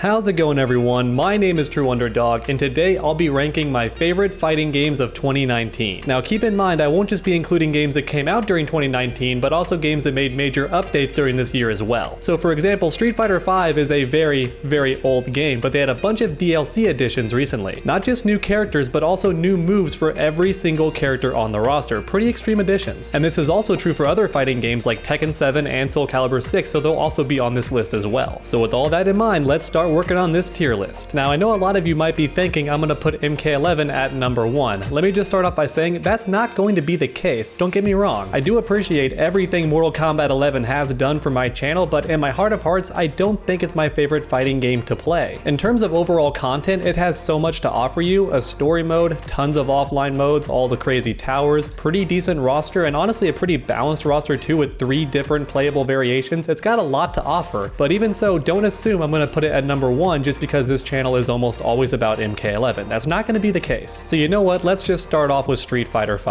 How's it going, everyone? My name is True Underdog, and today I'll be ranking my favorite fighting games of 2019. Now keep in mind, I won't just be including games that came out during 2019, but also games that made major updates during this year as well. So for example, Street Fighter V is a very old game, but they had a bunch of DLC additions recently. Not just new characters, but also new moves for every single character on the roster. Pretty extreme additions. And this is also true for other fighting games like Tekken 7 and SoulCalibur 6, so they'll also be on this list as well. So with all that in mind, let's start working on this tier list. Now I know a lot of you might be thinking I'm gonna put MK11 at number 1. Let me just start off by saying that's not going to be the case. Don't get me wrong. I do appreciate everything Mortal Kombat 11 has done for my channel, but in my heart of hearts, I don't think it's my favorite fighting game to play. In terms of overall content, it has so much to offer you: a story mode, tons of offline modes, all the crazy towers, pretty decent roster, and honestly a pretty balanced roster too, with 3 different playable variations. It's got a lot to offer, but even so, don't assume I'm gonna put it at number 1 just because this channel is almost always about MK11. That's not gonna be the case. So you know what, let's just start off with Street Fighter V.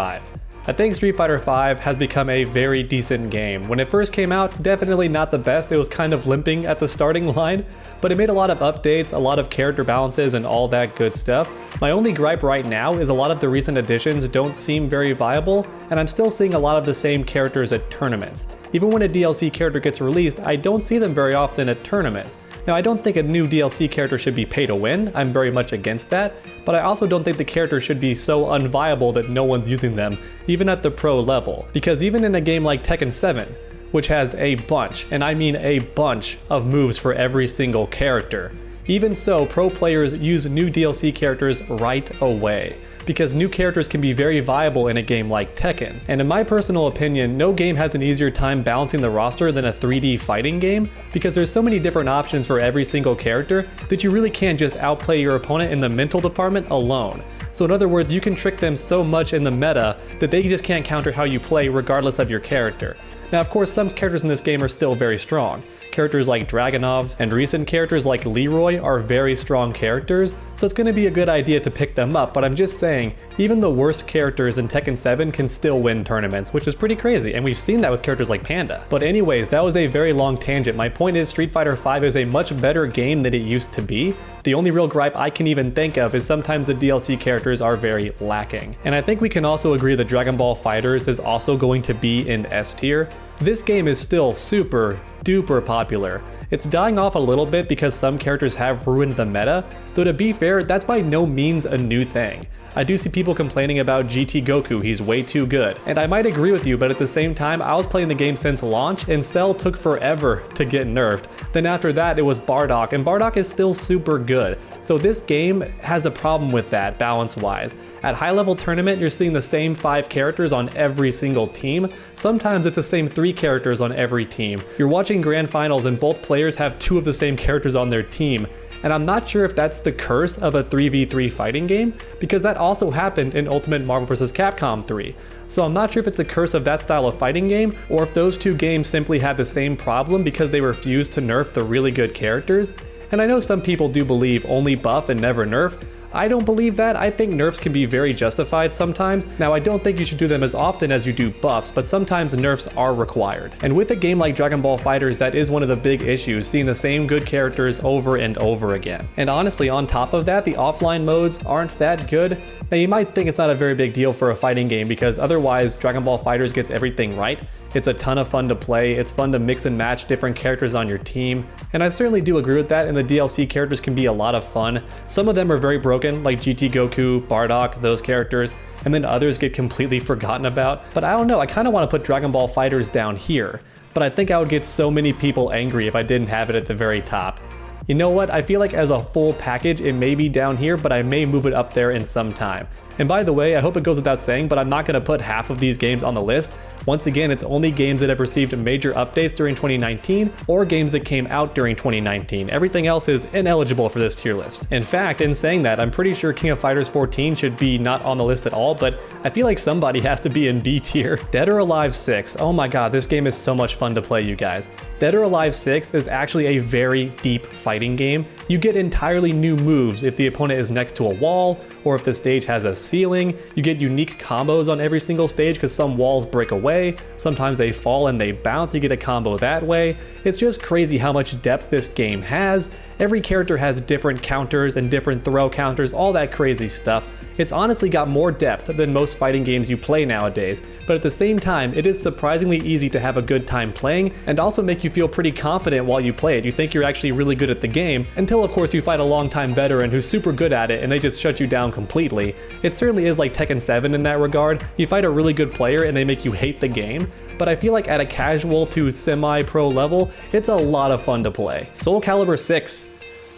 I think Street Fighter V has become a very decent game. When it first came out, definitely not the best. It was kind of limping at the starting line, but it made a lot of updates, a lot of character balances, and all that good stuff. My only gripe right now is a lot of the recent additions don't seem very viable, and I'm still seeing a lot of the same characters at tournaments. Even when a DLC character gets released, I don't see them very often at tournaments. Now, I don't think a new DLC character should be pay to win. I'm very much against that, but I also don't think the character should be so unviable that no one's using them, even at the pro level. Because even in a game like Tekken 7, which has a bunch, and I mean a bunch, of moves for every single character, even so, pro players use new DLC characters right away, because new characters can be very viable in a game like Tekken. And in my personal opinion, no game has an easier time balancing the roster than a 3D fighting game, because there's so many different options for every single character that you really can't just outplay your opponent in the mental department alone. So in other words, you can trick them so much in the meta that they just can't counter how you play regardless of your character. Now of course, some characters in this game are still very strong. Characters like Dragunov and recent characters like Leroy are very strong characters, so it's going to be a good idea to pick them up, but I'm just saying, even the worst characters in Tekken 7 can still win tournaments, which is pretty crazy, and we've seen that with characters like Panda. But anyways, that was a very long tangent. My point is, Street Fighter V is a much better game than it used to be. The only real gripe I can even think of is sometimes the DLC characters are very lacking. And I think we can also agree that Ball FighterZ is also going to be in S tier. This game is still super duper popular. It's dying off a little bit because some characters have ruined the meta, though to be fair, that's by no means a new thing. I do see people complaining about GT Goku, he's way too good. And I might agree with you, but at the same time, I was playing the game since launch, and Cell took forever to get nerfed. Then after that, it was Bardock, and Bardock is still super good. So this game has a problem with that, balance-wise. At high-level tournament, you're seeing the same 5 characters on every single team. Sometimes it's the same 3 characters on every team. You're watching grand finals and both players have 2 of the same characters on their team. And I'm not sure if that's the curse of a 3v3 fighting game, because that also happened in Ultimate Marvel vs. Capcom 3. So I'm not sure if it's a curse of that style of fighting game, or if those 2 games simply had the same problem because they refused to nerf the really good characters. And I know some people do believe only buff and never nerf. I don't believe that. I think nerfs can be very justified sometimes. Now, I don't think you should do them as often as you do buffs, but sometimes nerfs are required. And with a game like Ball FighterZ, that is one of the big issues, seeing the same good characters over and over again. And honestly, on top of that, the offline modes aren't that good. Now, you might think it's not a very big deal for a fighting game because otherwise Ball FighterZ gets everything right. It's a ton of fun to play, it's fun to mix and match different characters on your team, and I certainly do agree with that, and the DLC characters can be a lot of fun. Some of them are very broken, like GT Goku, Bardock, those characters, and then others get completely forgotten about. But I don't know, I kind of want to put Ball FighterZ down here, but I think I would get so many people angry if I didn't have it at the very top. You know what, I feel like as a full package it may be down here, but I may move it up there in some time. And by the way, I hope it goes without saying, but I'm not going to put half of these games on the list. Once again, it's only games that have received major updates during 2019 or games that came out during 2019. Everything else is ineligible for this tier list. In fact, in saying that, I'm pretty sure King of Fighters 14 should be not on the list at all, but I feel like somebody has to be in B tier. Dead or Alive 6. Oh my god, this game is so much fun to play, you guys. Dead or Alive 6 is actually a very deep fighting game. You get entirely new moves if the opponent is next to a wall, or if the stage has a ceiling. You get unique combos on every single stage because some walls break away, sometimes they fall and they bounce, you get a combo that way. It's just crazy how much depth this game has. Every character has different counters and different throw counters, all that crazy stuff. It's honestly got more depth than most fighting games you play nowadays, but at the same time, it is surprisingly easy to have a good time playing and also make you feel pretty confident while you play it. You think you're actually really good at the game, until of course you fight a longtime veteran who's super good at it and they just shut you down completely. It certainly is like Tekken 7 in that regard. You fight a really good player and they make you hate the game, but I feel like at a casual to semi-pro level, it's a lot of fun to play. SoulCalibur 6.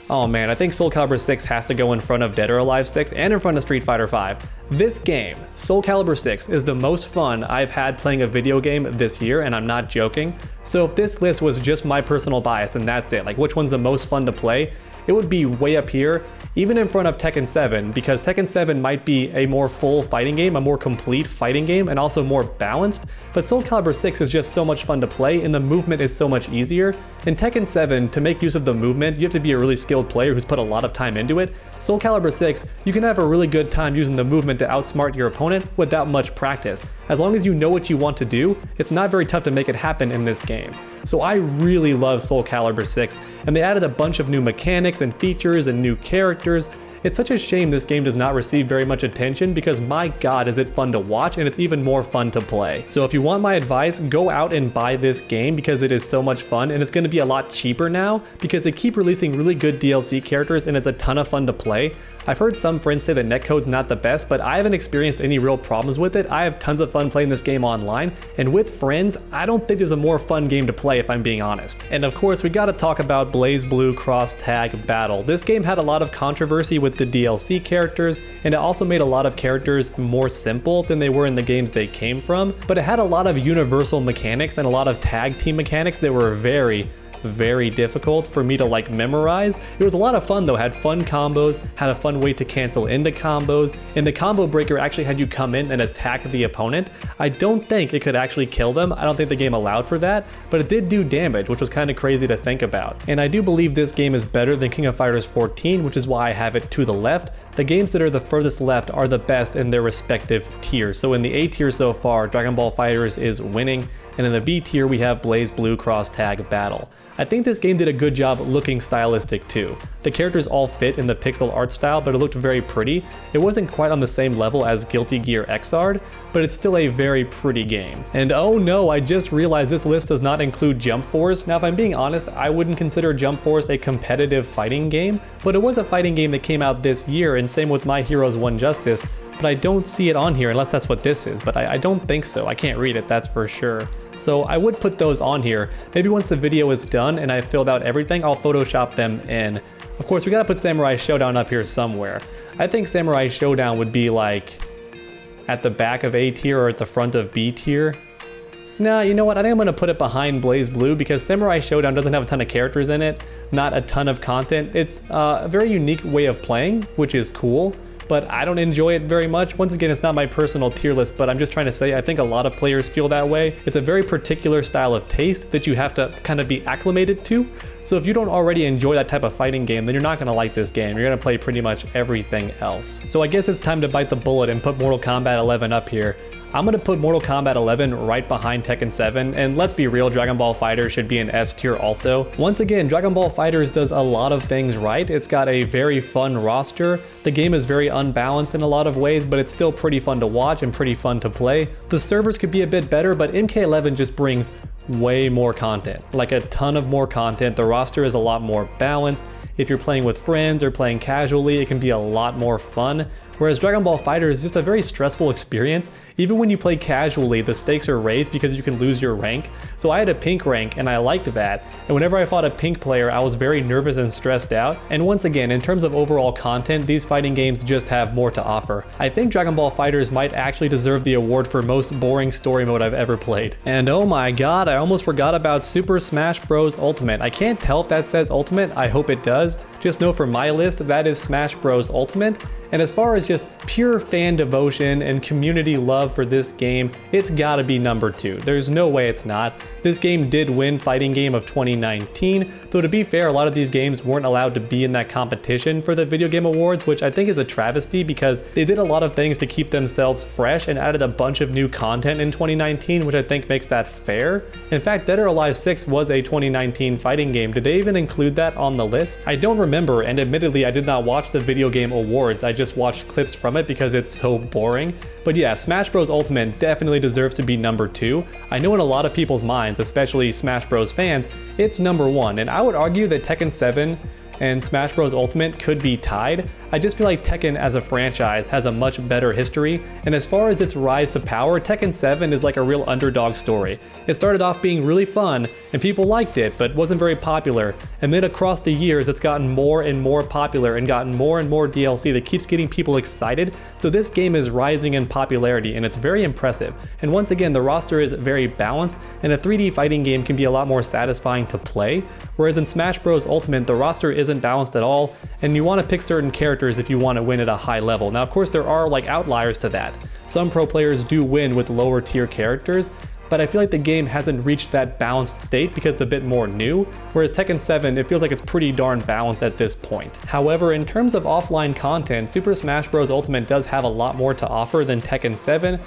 Oh man, I think SoulCalibur 6 has to go in front of Dead or Alive 6 and in front of Street Fighter 5. This game, SoulCalibur 6, is the most fun I've had playing a video game this year, and I'm not joking. So if this list was just my personal bias, then that's it. Like, which one's the most fun to play? It would be way up here, even in front of Tekken 7, because Tekken 7 might be a more full fighting game, a more complete fighting game, and also more balanced, but SoulCalibur 6 is just so much fun to play, and the movement is so much easier. In Tekken 7, to make use of the movement, you have to be a really skilled player who's put a lot of time into it. SoulCalibur 6, you can have a really good time using the movement to outsmart your opponent without much practice. As long as you know what you want to do, it's not very tough to make it happen in this game. So I really love SoulCalibur 6, and they added a bunch of new mechanics and features and new characters. It's such a shame this game does not receive very much attention because my god is it fun to watch, and it's even more fun to play. So if you want my advice, go out and buy this game because it is so much fun, and it's going to be a lot cheaper now because they keep releasing really good DLC characters and it's a ton of fun to play. I've heard some friends say the netcode's not the best, but I haven't experienced any real problems with it. I have tons of fun playing this game online, and with friends, I don't think there's a more fun game to play if I'm being honest. And of course, we gotta talk about Blazblue Cross Tag Battle. This game had a lot of controversy with the DLC characters, and it also made a lot of characters more simple than they were in the games they came from, but it had a lot of universal mechanics and a lot of tag team mechanics that were very difficult for me to like memorize. It was a lot of fun though, had fun combos, had a fun way to cancel into combos, and the combo breaker actually had you come in and attack the opponent. I don't think it could actually kill them. I don't think the game allowed for that, but it did do damage, which was kind of crazy to think about. And I do believe this game is better than King of Fighters 14, which is why I have it to the left. The games that are the furthest left are the best in their respective tiers. So in the A tier so far, Dragon Ball FighterZ is winning, and in the B tier we have Blazblue Cross Tag Battle. I think this game did a good job looking stylistic too. The characters all fit in the pixel art style, but it looked very pretty. It wasn't quite on the same level as Guilty Gear Xrd, but it's still a very pretty game. And oh no, I just realized this list does not include Jump Force. Now if I'm being honest, I wouldn't consider Jump Force a competitive fighting game, but it was a fighting game that came out this year, and same with My Heroes 1 Justice, but I don't see it on here unless that's what this is, but I don't think so. I can't read it, that's for sure. So I would put those on here. Maybe once the video is done and I've filled out everything, I'll Photoshop them in. Of course, we gotta put Samurai Shodown up here somewhere. I think Samurai Shodown would be like at the back of A tier or at the front of B tier. Nah, you know what? I think I'm gonna put it behind Blazblue because Samurai Shodown doesn't have a ton of characters in it, not a ton of content. It's a very unique way of playing, which is cool, but I don't enjoy it very much. Once again, it's not my personal tier list, but I'm just trying to say I think a lot of players feel that way. It's a very particular style of taste that you have to kind of be acclimated to. So if you don't already enjoy that type of fighting game, then you're not gonna like this game. You're gonna play pretty much everything else. So I guess it's time to bite the bullet and put Mortal Kombat 11 up here. I'm gonna put Mortal Kombat 11 right behind Tekken 7, and let's be real, Dragon Ball FighterZ should be in S tier also. Once again, Dragon Ball FighterZ does a lot of things right. It's got a very fun roster. The game is very unbalanced in a lot of ways, but it's still pretty fun to watch and pretty fun to play. The servers could be a bit better, but MK11 just brings way more content, like a ton of more content. The roster is a lot more balanced. If you're playing with friends or playing casually, it can be a lot more fun. Whereas Dragon Ball FighterZ is just a very stressful experience. Even when you play casually, the stakes are raised because you can lose your rank. So I had a pink rank and I liked that. And whenever I fought a pink player, I was very nervous and stressed out. And once again, in terms of overall content, these fighting games just have more to offer. I think Dragon Ball FighterZ might actually deserve the award for most boring story mode I've ever played. And oh my god, I almost forgot about Super Smash Bros. Ultimate. I can't tell if that says Ultimate, I hope it does. Just know for my list, that is Smash Bros. Ultimate. And as far as as just pure fan devotion and community love for this game, it's gotta be number 2. There's no way it's not. This game did win Fighting Game of 2019, though to be fair, a lot of these games weren't allowed to be in that competition for the Video Game Awards, which I think is a travesty because they did a lot of things to keep themselves fresh and added a bunch of new content in 2019, which I think makes that fair. In fact, Dead or Alive 6 was a 2019 fighting game. Did they even include that on the list? I don't remember, and admittedly I did not watch the Video Game Awards, I just watched clips from it because it's so boring. But yeah, Smash Bros. Ultimate definitely deserves to be number 2. I know in a lot of people's minds, especially Smash Bros. Fans, it's number 1, and I would argue that Tekken 7 and Smash Bros. Ultimate could be tied. I just feel like Tekken as a franchise has a much better history, and as far as its rise to power, Tekken 7 is like a real underdog story. It started off being really fun, and people liked it, but wasn't very popular, and then across the years it's gotten more and more popular and gotten more and more DLC that keeps getting people excited, so this game is rising in popularity, and it's very impressive. And once again, the roster is very balanced, and a 3D fighting game can be a lot more satisfying to play, whereas in Smash Bros. Ultimate, the roster isn't balanced at all, and you want to pick certain characters if you want to win at a high level. Now, of course, there are like outliers to that. Some pro players do win with lower tier characters, but I feel like the game hasn't reached that balanced state because it's a bit more new, whereas Tekken 7, it feels like it's pretty darn balanced at this point. However, in terms of offline content, Super Smash Bros. Ultimate does have a lot more to offer than Tekken 7,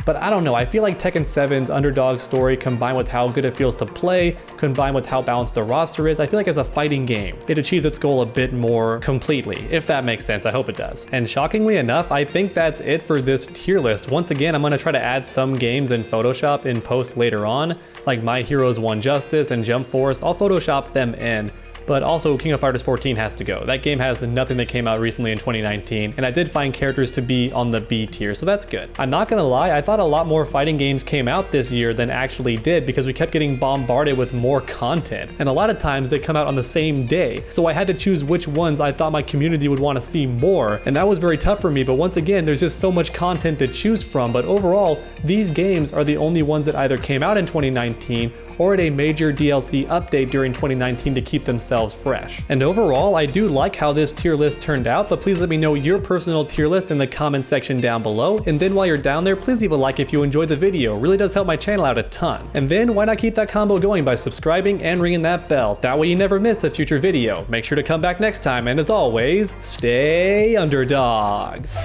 but I don't know, I feel like Tekken 7's underdog story combined with how good it feels to play, combined with how balanced the roster is, I feel like as a fighting game, it achieves its goal a bit more completely, if that makes sense. I hope it does. And shockingly enough, I think that's it for this tier list. Once again, I'm going to try to add some games in Photoshop in post later on, like My Heroes 1 Justice and Jump Force. I'll Photoshop them in. But also King of Fighters 14 has to go. That game has nothing that came out recently in 2019, and I did find characters to be on the B tier, so that's good. I'm not gonna lie, I thought a lot more fighting games came out this year than actually did because we kept getting bombarded with more content, and a lot of times they come out on the same day, so I had to choose which ones I thought my community would want to see more, and that was very tough for me. But once again, there's just so much content to choose from, but overall, these games are the only ones that either came out in 2019 or at a major DLC update during 2019 to keep themselves fresh. And overall, I do like how this tier list turned out, but please let me know your personal tier list in the comment section down below. And then while you're down there, please leave a like if you enjoyed the video. It really does help my channel out a ton. And then why not keep that combo going by subscribing and ringing that bell? That way you never miss a future video. Make sure to come back next time, and as always, stay underdogs.